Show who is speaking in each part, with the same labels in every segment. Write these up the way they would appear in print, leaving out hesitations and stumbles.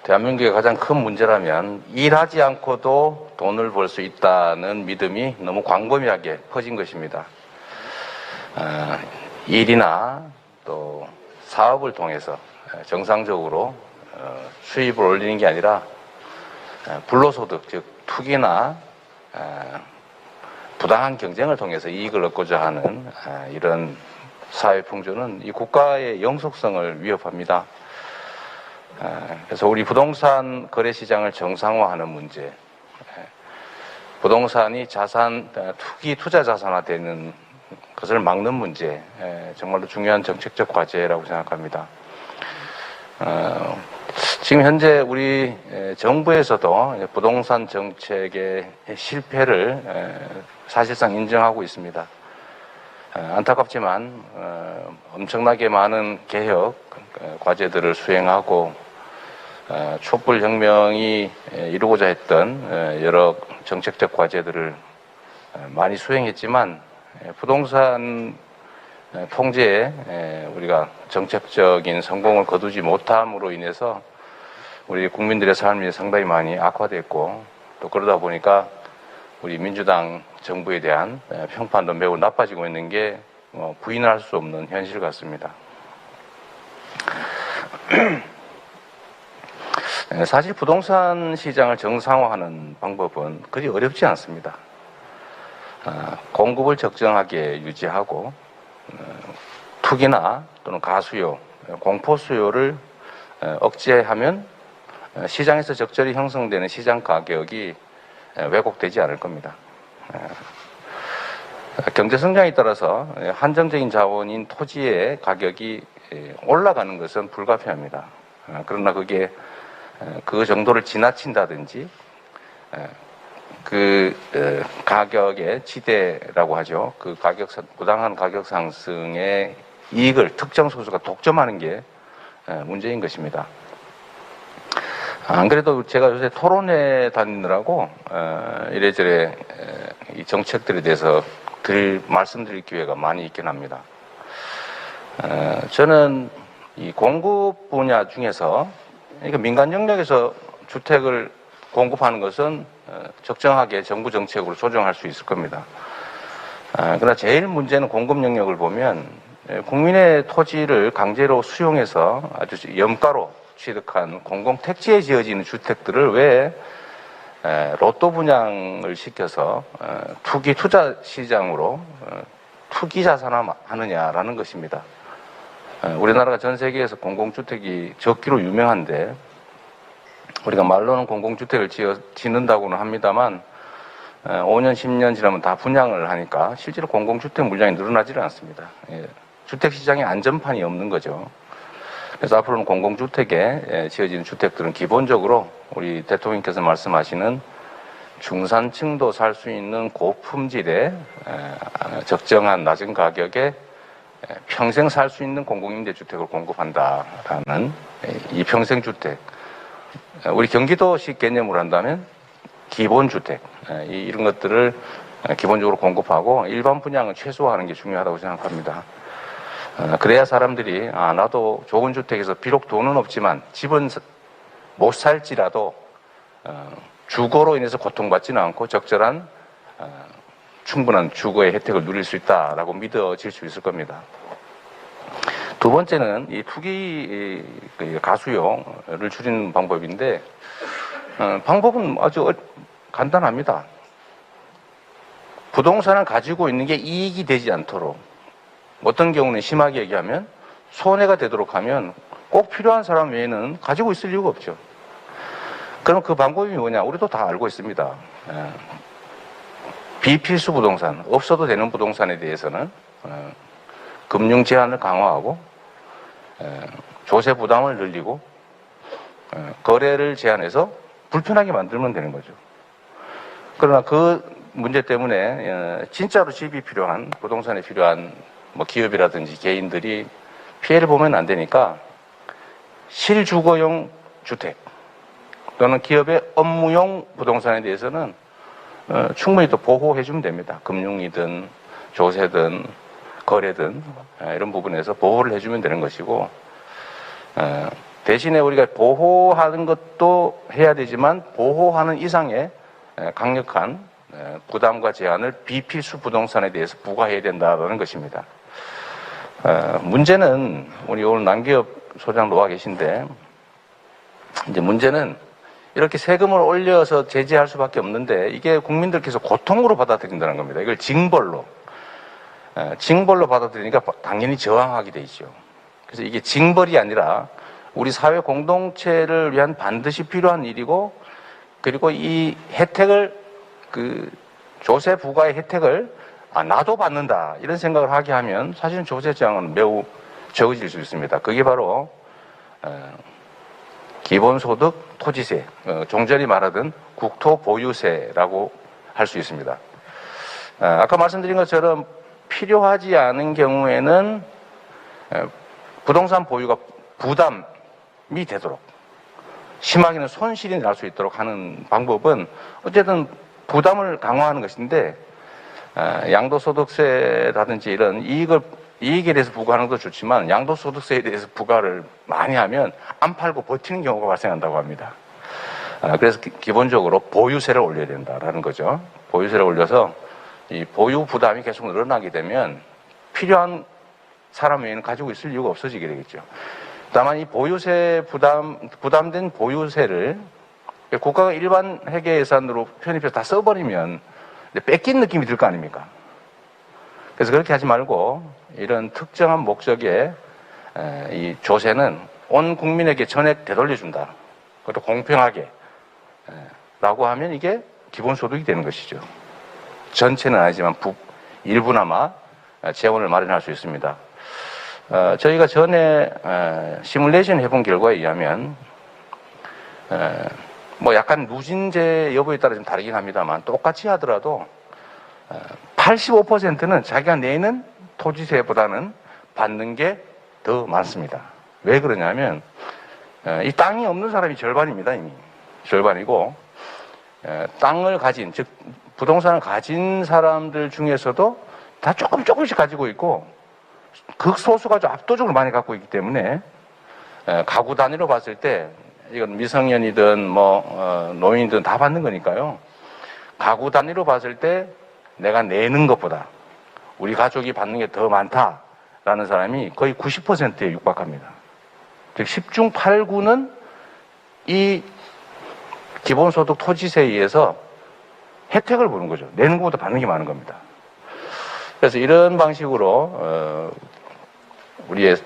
Speaker 1: 대한민국의 가장 큰 문제라면 일하지 않고도 돈을 벌 수 있다는 믿음이 너무 광범위하게 퍼진 것입니다. 일이나 또 사업을 통해서 정상적으로 수입을 올리는 게 아니라 불로소득, 즉 투기나 부당한 경쟁을 통해서 이익을 얻고자 하는 이런 사회 풍조는 이 국가의 영속성을 위협합니다. 그래서 우리 부동산 거래 시장을 정상화하는 문제, 부동산이 투기 투자 자산화되는 것을 막는 문제, 정말로 중요한 정책적 과제라고 생각합니다. 지금 현재 우리 정부에서도 부동산 정책의 실패를 사실상 인정하고 있습니다. 안타깝지만 엄청나게 많은 개혁 과제들을 수행하고 촛불혁명이 이루고자 했던 여러 정책적 과제들을 많이 수행했지만 부동산 통제에 우리가 정책적인 성공을 거두지 못함으로 인해서 우리 국민들의 삶이 상당히 많이 악화됐고, 또 그러다 보니까 우리 민주당 정부에 대한 평판도 매우 나빠지고 있는 게 부인을 할 수 없는 현실 같습니다. 사실 부동산 시장을 정상화하는 방법은 그리 어렵지 않습니다. 공급을 적정하게 유지하고 투기나 또는 가수요, 공포수요를 억제하면 시장에서 적절히 형성되는 시장 가격이 왜곡되지 않을 겁니다. 경제 성장에 따라서 한정적인 자원인 토지의 가격이 올라가는 것은 불가피합니다. 그러나 그게 그 정도를 지나친다든지 가격의 지대라고 하죠. 그 부당한 가격 상승의 이익을 특정 소수가 독점하는 게 문제인 것입니다. 안 그래도 제가 요새 토론회 다니느라고 이래저래 이 정책들에 대해서 말씀드릴 기회가 많이 있긴 합니다. 저는 이 공급 분야 중에서 그러니까 민간 영역에서 주택을 공급하는 것은 적정하게 정부 정책으로 조정할 수 있을 겁니다. 그러나 제일 문제는 공급 영역을 보면 국민의 토지를 강제로 수용해서 아주 염가로 취득한 공공택지에 지어지는 주택들을 왜 로또 분양을 시켜서 투기 투자 시장으로 투기 자산화하느냐라는 것입니다. 우리나라가 전 세계에서 공공주택이 적기로 유명한데 우리가 말로는 공공주택을 짓는다고는 합니다만 5년, 10년 지나면 다 분양을 하니까 실제로 공공주택 물량이 늘어나지를 않습니다. 주택시장에 안전판이 없는 거죠. 그래서 앞으로는 공공주택에 지어지는 주택들은 기본적으로 우리 대통령께서 말씀하시는 중산층도 살 수 있는 고품질의 적정한 낮은 가격에 평생 살 수 있는 공공임대주택을 공급한다라는 이 평생주택, 우리 경기도식 개념으로 한다면 기본주택, 이런 것들을 기본적으로 공급하고 일반 분양을 최소화하는 게 중요하다고 생각합니다. 그래야 사람들이 나도 좋은 주택에서 비록 돈은 없지만 집은 못 살지라도 주거로 인해서 고통받지는 않고 적절한 충분한 주거의 혜택을 누릴 수 있다라고 믿어질 수 있을 겁니다. 두 번째는 이 투기 가수요를 줄이는 방법인데 방법은 아주 간단합니다. 부동산을 가지고 있는 게 이익이 되지 않도록, 어떤 경우는 심하게 얘기하면 손해가 되도록 하면 꼭 필요한 사람 외에는 가지고 있을 이유가 없죠. 그럼 그 방법이 뭐냐? 우리도 다 알고 있습니다. 비필수 부동산, 없어도 되는 부동산에 대해서는 금융 제한을 강화하고 조세 부담을 늘리고 거래를 제한해서 불편하게 만들면 되는 거죠. 그러나 그 문제 때문에 진짜로 집이 필요한, 부동산이 필요한 기업이라든지 개인들이 피해를 보면 안 되니까 실주거용 주택 또는 기업의 업무용 부동산에 대해서는 충분히 또 보호해주면 됩니다. 금융이든 조세든 거래든 이런 부분에서 보호를 해주면 되는 것이고, 대신에 우리가 보호하는 것도 해야 되지만 보호하는 이상의 강력한 부담과 제한을 비필수 부동산에 대해서 부과해야 된다는 것입니다. 문제는 우리 오늘 남기업 소장 나와 계신데 이제 문제는 이렇게 세금을 올려서 제재할 수밖에 없는데 이게 국민들께서 고통으로 받아들인다는 겁니다. 이걸 징벌로 받아들이니까 당연히 저항하게 돼 있죠. 그래서 이게 징벌이 아니라 우리 사회 공동체를 위한 반드시 필요한 일이고 그리고 이 혜택을 그 조세 부과의 혜택을 나도 받는다 이런 생각을 하게 하면 사실은 조세 저항은 매우 적어질 수 있습니다. 그게 바로 기본소득 토지세, 종전이 말하던 국토보유세라고 할 수 있습니다. 아까 말씀드린 것처럼 필요하지 않은 경우에는 부동산 보유가 부담이 되도록 심하게는 손실이 날 수 있도록 하는 방법은 어쨌든 부담을 강화하는 것인데 양도소득세라든지 이런 이익에 대해서 부과하는 것도 좋지만 양도소득세에 대해서 부과를 많이 하면 안 팔고 버티는 경우가 발생한다고 합니다. 그래서 기본적으로 보유세를 올려야 된다라는 거죠. 보유세를 올려서 이 보유 부담이 계속 늘어나게 되면 필요한 사람 외에는 가지고 있을 이유가 없어지게 되겠죠. 다만 이 보유세 부담된 보유세를 국가가 일반 회계 예산으로 편입해서 다 써버리면 뺏긴 느낌이 들 거 아닙니까? 그래서 그렇게 하지 말고 이런 특정한 목적의 이 조세는 온 국민에게 전액 되돌려준다. 그것도 공평하게 라고 하면 이게 기본소득이 되는 것이죠. 전체는 아니지만 일부나마 재원을 마련할 수 있습니다. 저희가 전에 시뮬레이션 해본 결과에 의하면 뭐 약간 누진제 여부에 따라 좀 다르긴 합니다만 똑같이 하더라도 85%는 자기가 내는 토지세보다는 받는 게 더 많습니다. 왜 그러냐면 이 땅이 없는 사람이 절반입니다. 이미 절반이고 땅을 가진 즉 부동산을 가진 사람들 중에서도 다 조금씩 가지고 있고 극소수가 좀 압도적으로 많이 갖고 있기 때문에 가구 단위로 봤을 때 이건 미성년이든 노인이든 다 받는 거니까요. 가구 단위로 봤을 때 내가 내는 것보다 우리 가족이 받는 게 더 많다라는 사람이 거의 90%에 육박합니다. 즉 10중 8구는 이 기본소득 토지세에 의해서 혜택을 보는 거죠. 내는 것보다 받는 게 많은 겁니다. 그래서 이런 방식으로 우리의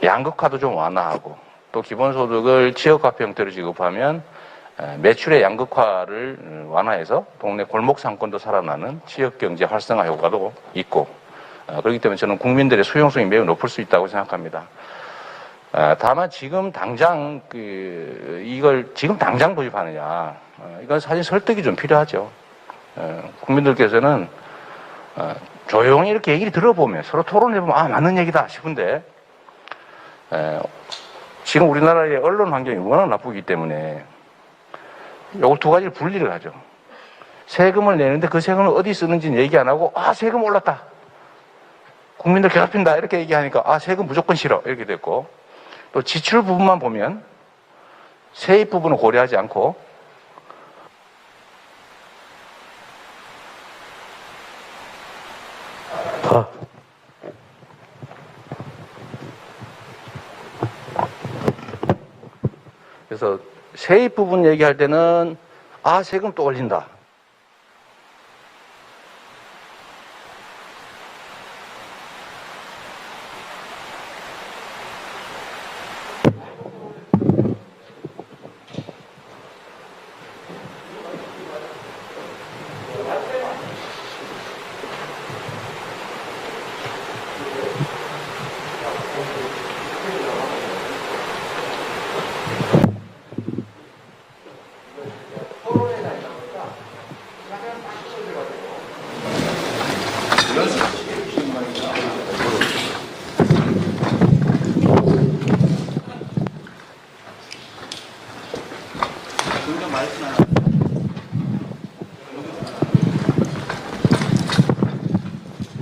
Speaker 1: 양극화도 좀 완화하고 또 기본소득을 지역화폐 형태로 지급하면 매출의 양극화를 완화해서 동네 골목 상권도 살아나는 지역경제 활성화 효과도 있고 그렇기 때문에 저는 국민들의 수용성이 매우 높을 수 있다고 생각합니다. 다만 지금 당장 이걸 지금 당장 도입하느냐 이건 사실 설득이 좀 필요하죠. 국민들께서는 조용히 이렇게 얘기를 들어보면 서로 토론해보면 맞는 얘기다 싶은데 지금 우리나라의 언론 환경이 워낙 나쁘기 때문에 요거 두 가지를 분리를 하죠. 세금을 내는데 그 세금을 어디 쓰는지는 얘기 안 하고 세금 올랐다. 국민들 괴롭힌다 이렇게 얘기하니까 세금 무조건 싫어 이렇게 됐고 또 지출 부분만 보면 세입 부분을 고려하지 않고 그래서 세입 부분 얘기할 때는 세금 또 올린다.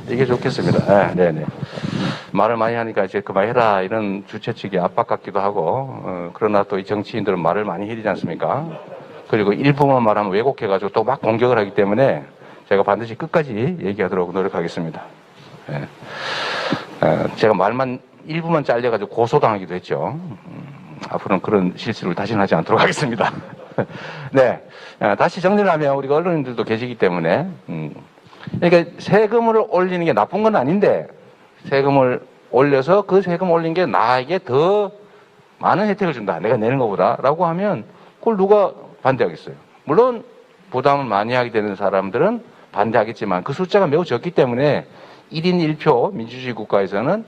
Speaker 1: 이게 좋겠습니다. 네네. 말을 많이 하니까 이제 그만해라 이런 주최 측의 압박 같기도 하고 그러나 또 이 정치인들은 말을 많이 해야 되지 않습니까? 그리고 일부만 말하면 왜곡해가지고 또 막 공격을 하기 때문에 제가 반드시 끝까지 얘기하도록 노력하겠습니다. 예. 제가 말만 일부만 잘려가지고 고소당하기도 했죠. 앞으로는 그런 실수를 다시는 하지 않도록 하겠습니다. 네. 다시 정리를 하면 우리가 언론인들도 계시기 때문에 그러니까 세금을 올리는 게 나쁜 건 아닌데 세금을 올려서 그 세금 올린 게 나에게 더 많은 혜택을 준다. 내가 내는 것보다. 라고 하면 그걸 누가 반대하겠어요. 물론 부담을 많이 하게 되는 사람들은 반대하겠지만 그 숫자가 매우 적기 때문에 1인 1표 민주주의 국가에서는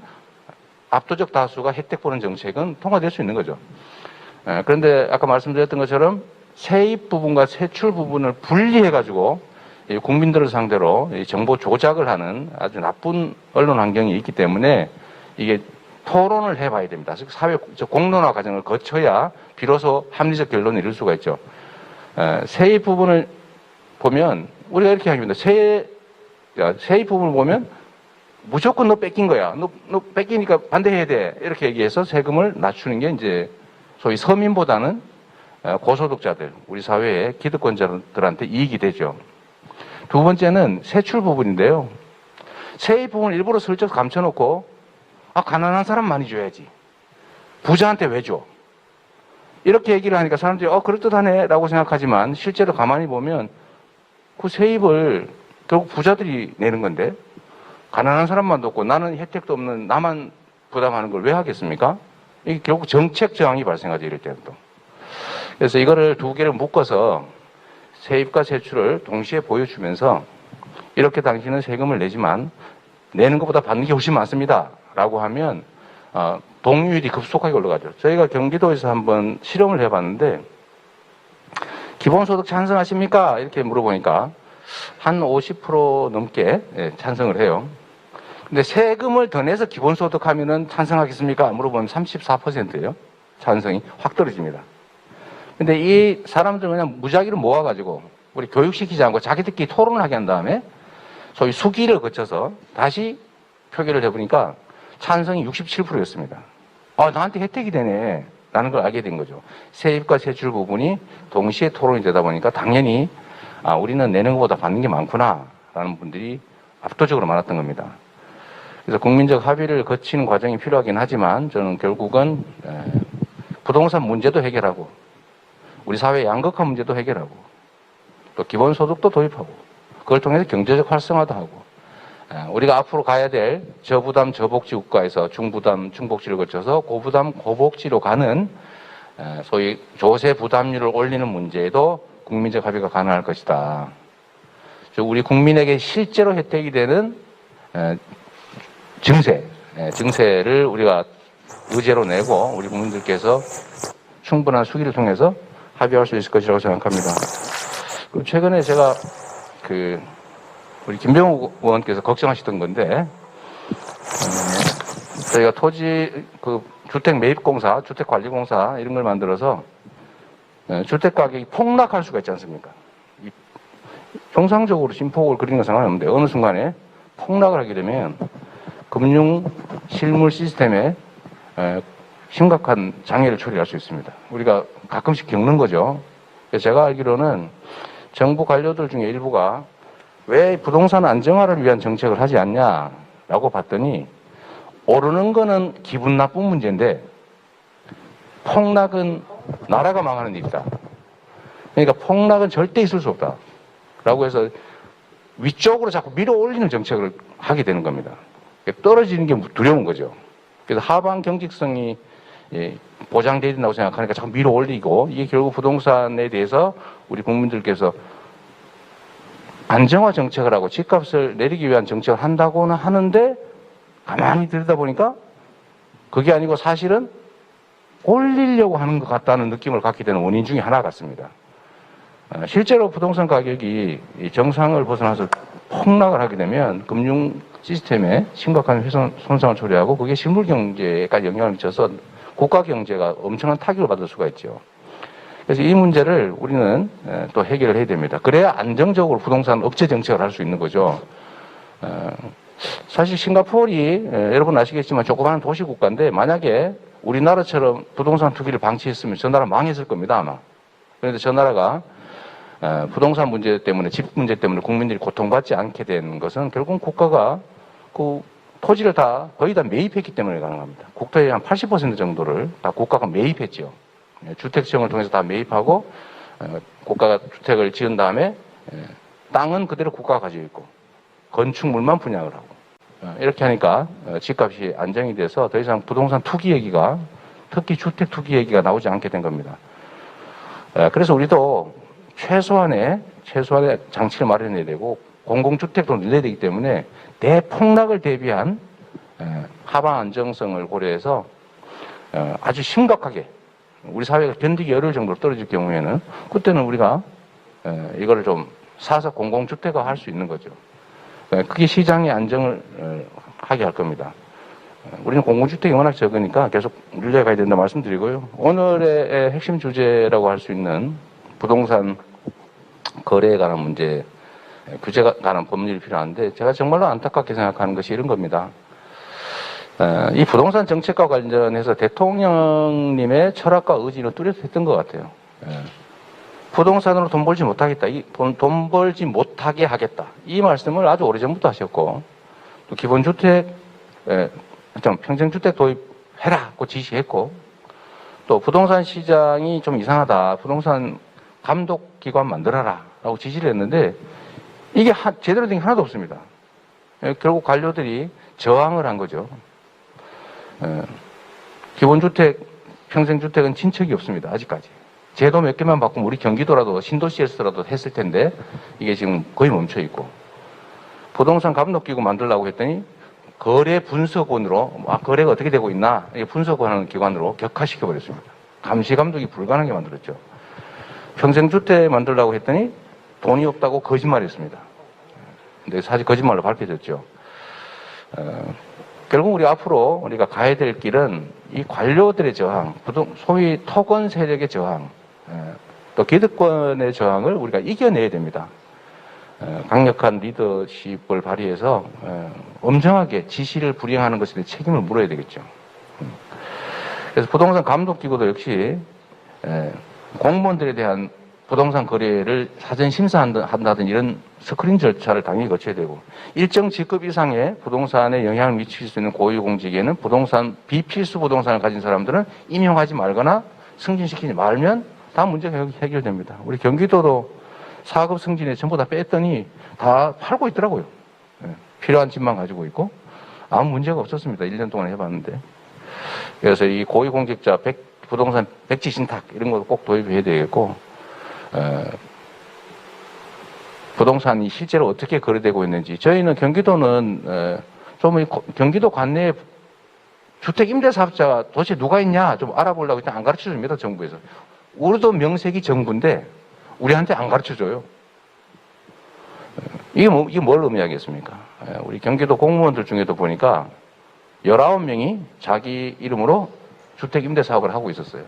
Speaker 1: 압도적 다수가 혜택 보는 정책은 통과될 수 있는 거죠. 그런데 아까 말씀드렸던 것처럼 세입 부분과 세출 부분을 분리해가지고 국민들을 상대로 정보 조작을 하는 아주 나쁜 언론 환경이 있기 때문에 이게 토론을 해봐야 됩니다. 사회 공론화 과정을 거쳐야 비로소 합리적 결론을 이룰 수가 있죠. 세입 부분을 보면 우리가 이렇게 합니다. 세입 부분을 보면 무조건 너 뺏긴 거야. 너 뺏기니까 반대해야 돼. 이렇게 얘기해서 세금을 낮추는 게 이제 소위 서민보다는 고소득자들, 우리 사회의 기득권자들한테 이익이 되죠. 두 번째는 세출 부분인데요. 세입 부분을 일부러 슬쩍 감춰놓고 가난한 사람 많이 줘야지. 부자한테 왜 줘? 이렇게 얘기를 하니까 사람들이 그럴듯하네 라고 생각하지만 실제로 가만히 보면 그 세입을 결국 부자들이 내는 건데 가난한 사람만 돕고 나는 혜택도 없는 나만 부담하는 걸 왜 하겠습니까? 이게 결국 정책 저항이 발생하죠. 이럴 때는 또. 그래서 이거를 두 개를 묶어서 세입과 세출을 동시에 보여주면서 이렇게 당신은 세금을 내지만 내는 것보다 받는 게 훨씬 많습니다. 라고 하면 동의율이 급속하게 올라가죠. 저희가 경기도에서 한번 실험을 해봤는데 기본소득 찬성하십니까? 이렇게 물어보니까 한 50% 넘게 찬성을 해요. 근데 세금을 더 내서 기본소득 하면은 찬성하겠습니까? 물어보면 34%예요. 찬성이 확 떨어집니다. 근데 이 사람들 그냥 무작위로 모아가지고 우리 교육시키지 않고 자기들끼리 토론을 하게 한 다음에 소위 수기를 거쳐서 다시 표결을 해보니까 찬성이 67%였습니다. 나한테 혜택이 되네. 라는 걸 알게 된 거죠. 세입과 세출 부분이 동시에 토론이 되다 보니까 당연히 우리는 내는 것보다 받는 게 많구나. 라는 분들이 압도적으로 많았던 겁니다. 그래서 국민적 합의를 거치는 과정이 필요하긴 하지만 저는 결국은 부동산 문제도 해결하고 우리 사회 양극화 문제도 해결하고 또 기본소득도 도입하고 그걸 통해서 경제적 활성화도 하고 우리가 앞으로 가야 될 저부담 저복지 국가에서 중부담 중복지를 거쳐서 고부담 고복지로 가는 소위 조세 부담률을 올리는 문제에도 국민적 합의가 가능할 것이다. 우리 국민에게 실제로 혜택이 되는 증세를 우리가 의제로 내고 우리 국민들께서 충분한 수기를 통해서 합의할 수 있을 것이라고 생각합니다. 그리고 최근에 제가 우리 김병우 의원께서 걱정하시던 건데 저희가 토지 주택 매입공사, 주택관리공사 이런 걸 만들어서 주택 가격이 폭락할 수가 있지 않습니까? 정상적으로 진폭을 그리는 건 상관없는데 어느 순간에 폭락을 하게 되면 금융 실물 시스템에 심각한 장애를 초래할 수 있습니다. 우리가 가끔씩 겪는 거죠. 그래서 제가 알기로는 정부 관료들 중에 일부가 왜 부동산 안정화를 위한 정책을 하지 않냐라고 봤더니 오르는 거는 기분 나쁜 문제인데 폭락은 나라가 망하는 일이다. 그러니까 폭락은 절대 있을 수 없다. 라고 해서 위쪽으로 자꾸 밀어 올리는 정책을 하게 되는 겁니다. 떨어지는 게 두려운 거죠. 그래서 하방 경직성이 보장되어야 된다고 생각하니까 자꾸 밀어 올리고 이게 결국 부동산에 대해서 우리 국민들께서 안정화 정책을 하고 집값을 내리기 위한 정책을 한다고는 하는데 가만히 들여다보니까 그게 아니고 사실은 올리려고 하는 것 같다는 느낌을 갖게 되는 원인 중에 하나 같습니다. 실제로 부동산 가격이 정상을 벗어나서 폭락을 하게 되면 금융 시스템에 심각한 손상을 초래하고 그게 실물 경제까지 영향을 미쳐서 국가 경제가 엄청난 타격을 받을 수가 있죠. 그래서 이 문제를 우리는 또 해결을 해야 됩니다. 그래야 안정적으로 부동산 억제 정책을 할 수 있는 거죠. 사실 싱가포르이 여러분 아시겠지만 조그마한 도시국가인데 만약에 우리나라처럼 부동산 투기를 방치했으면 저 나라 망했을 겁니다 아마. 그런데 저 나라가 부동산 문제 때문에 집 문제 때문에 국민들이 고통받지 않게 된 것은 결국 국가가 그 토지를 다 거의 다 매입했기 때문에 가능합니다. 국토의 한 80% 정도를 다 국가가 매입했죠. 주택청을 통해서 다 매입하고 국가가 주택을 지은 다음에 땅은 그대로 국가가 가지고 있고 건축물만 분양을 하고 이렇게 하니까 집값이 안정이 돼서 더 이상 부동산 투기 얘기가 특히 주택 투기 얘기가 나오지 않게 된 겁니다. 그래서 우리도 최소한의 장치를 마련해야 되고 공공주택도 늘려야 되기 때문에 대폭락을 대비한 하방 안정성을 고려해서 아주 심각하게 우리 사회가 견디기 어려울 정도로 떨어질 경우에는 그때는 우리가 이거를 좀 사서 공공주택화 할 수 있는 거죠. 그게 시장의 안정을 하게 할 겁니다. 우리는 공공주택이 워낙 적으니까 계속 늘려가야 된다 말씀드리고요. 오늘의 핵심 주제라고 할 수 있는 부동산 거래에 관한 문제, 규제가 관한 법률이 필요한데 제가 정말로 안타깝게 생각하는 것이 이런 겁니다. 이 부동산 정책과 관련해서 대통령님의 철학과 의지는 뚜렷했던 것 같아요. 부동산으로 돈 벌지 못하겠다. 돈 벌지 못하게 하겠다. 이 말씀을 아주 오래전부터 하셨고, 또 기본주택, 평생주택 도입해라고 지시했고, 또 부동산 시장이 좀 이상하다. 부동산 감독기관 만들어라. 라고 지시를 했는데, 이게 제대로 된 게 하나도 없습니다. 결국 관료들이 저항을 한 거죠. 기본주택, 평생주택은 친척이 없습니다. 아직까지. 제도 몇 개만 바꾸면 우리 경기도라도 신도시에서라도 했을 텐데 이게 지금 거의 멈춰 있고 부동산 감독기구 만들려고 했더니 거래 분석원으로 거래가 어떻게 되고 있나 이게 분석하는 기관으로 격화시켜 버렸습니다. 감시 감독이 불가능하게 만들었죠. 평생주택 만들려고 했더니 돈이 없다고 거짓말했습니다. 근데 사실 거짓말로 밝혀졌죠. 결국 우리 앞으로 우리가 가야 될 길은 이 관료들의 저항, 소위 토건 세력의 저항, 또 기득권의 저항을 우리가 이겨내야 됩니다. 강력한 리더십을 발휘해서 엄정하게 지시를 불이행하는 것에 대해 책임을 물어야 되겠죠. 그래서 부동산 감독기구도 역시 공무원들에 대한 부동산 거래를 사전 심사한다든 이런 스크린 절차를 당연히 거쳐야 되고 일정 직급 이상의 부동산에 영향을 미칠 수 있는 고위공직에는 부동산 비필수 부동산을 가진 사람들은 임용하지 말거나 승진시키지 말면 다 문제가 해결됩니다. 우리 경기도도 4급 승진에 전부 다 뺐더니 다 팔고 있더라고요. 필요한 집만 가지고 있고 아무 문제가 없었습니다. 1년 동안 해봤는데. 그래서 이 고위공직자 부동산 백지 신탁 이런 것도 꼭 도입해야 되겠고 부동산이 실제로 어떻게 거래되고 있는지 저희는 경기도는 좀 경기도 관내에 주택 임대사업자가 도대체 누가 있냐 좀 알아보려고 일단 안 가르쳐 줍니다. 정부에서. 우리도 명색이 정부인데 우리한테 안 가르쳐 줘요. 이게 뭘 의미하겠습니까? 우리 경기도 공무원들 중에도 보니까 19명이 자기 이름으로 주택 임대 사업을 하고 있었어요.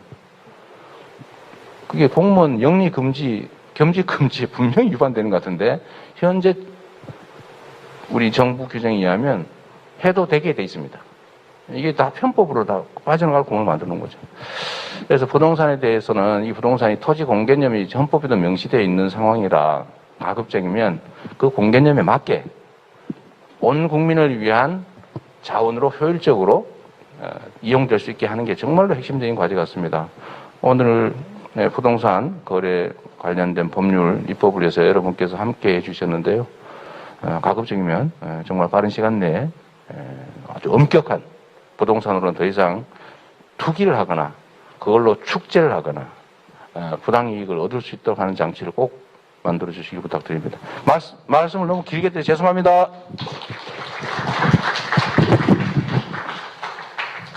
Speaker 1: 그게 공무원 영리 금지, 겸직 금지에 분명히 위반되는 것 같은데 현재 우리 정부 규정에 의하면 해도 되게 돼 있습니다. 이게 다 편법으로 다 빠져나갈 공을 만드는 거죠. 그래서 부동산에 대해서는 이 부동산이 토지 공개념이 헌법에도 명시되어 있는 상황이라 가급적이면 그 공개념에 맞게 온 국민을 위한 자원으로 효율적으로 이용될 수 있게 하는 게 정말로 핵심적인 과제 같습니다. 오늘 부동산 거래 관련된 법률 입법을 위해서 여러분께서 함께 해주셨는데요. 가급적이면 정말 빠른 시간 내에 아주 엄격한 부동산으로는 더 이상 투기를 하거나 그걸로 축제를 하거나 부당이익을 얻을 수 있도록 하는 장치를 꼭 만들어 주시기 부탁드립니다. 말씀을 너무 길게 드려 죄송합니다.